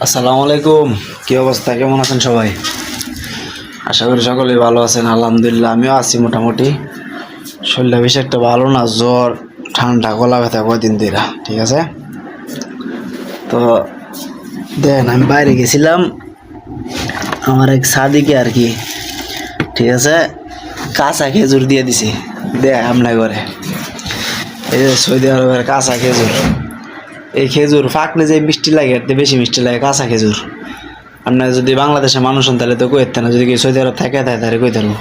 আসসালামু আলাইকুম। কি অবস্থা, কেমন আছেন সবাই? আশা করি সকলেই ভালো আছেন। আলহামদুলিল্লাহ আমিও আছি মোটামুটি। শরীরটা বেশি একটা ভালো না, জ্বর, ঠান্ডা, গলা ব্যথা কয়দিন ধরে। ঠিক আছে, তো দেন আমি বাইরে গেছিলাম আমার এক সাদিকে আর কি। ঠিক আছে, কাঁচা খেজুর দিয়ে দিছি। দেখ আমরা ঘরে এই যে সৌদি আরবের কাঁচা খেজুর, এই খেজুর ফাঁকলে যে মিষ্টি লাগে এর বেশি মিষ্টি লাগে কাঁচা খেজুর। আপনার যদি বাংলাদেশের মানুষ হন তাহলে তো কইতে না, যদি কি সৌদি আরব থাকে তাহলে কইতে পারবো।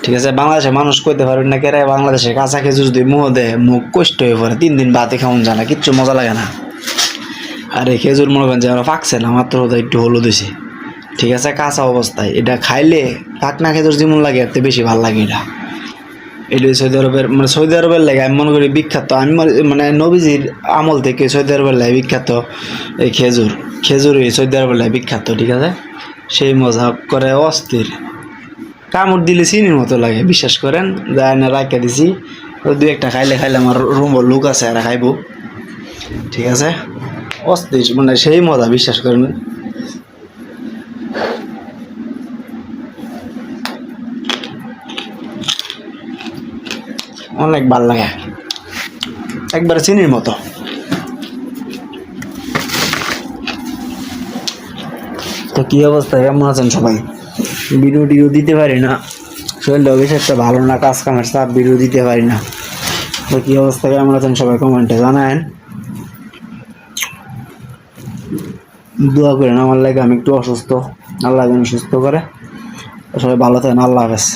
ঠিক আছে, বাংলাদেশের মানুষ কইতে পারবেন না কেরে বাংলাদেশের কাঁচা খেজুর যদি মুখ দেয় মুখ কষ্ট হয়ে পড়ে, 3 দিন বাতে খাওয়ান যায় না, কিচ্ছু মজা লাগে না। আর এই খেজুর মনে করেন যে আমরা পাকছে না মাত্র, একটু হলুদ হয়েছে। ঠিক আছে, কাঁচা অবস্থায় এটা খাইলে পাকনা খেজুর যেমন লাগে এর বেশি ভালো লাগে এটা। এটা সৌদি আরবের মানে সৌদি আরবের লাগে আমি মনে করি বিখ্যাত। আমি মানে নবীজির আমল থেকে সৌদি আরবের লাগে বিখ্যাত এই খেজুর। খেজুর এই সৌদি আরবের লাগে বিখ্যাত। ঠিক আছে, সেই মজা করে অস্থির, কামড় দিলে চিনির মতো লাগে, বিশ্বাস করেন। যায় না রাখা দিছি, দুই একটা খাইলে আমার রুম লোক আছে আর খাইব। ঠিক আছে, অস্থির মানে সেই মজা, বিশ্বাস করেন। অনেক ভাল লাগে, একবার চিনির মতো। তো কি অবস্থা, কেমন আছেন সবাই? ভিডিও দিতে পারি না, শরীরটা বেশ একটা ভালো না, কাজ কামের চাপ, ভিডিও দিতে পারি না। তো কি অবস্থা, কেমন আছেন সবাই কমেন্টে জানায়েন। দোয়া করেন আমার লাগে, আমি একটু অসুস্থ, আল্লাহ যেন সুস্থ করে। সবাই ভালো থাকেন, আল্লাহ হাফেজ।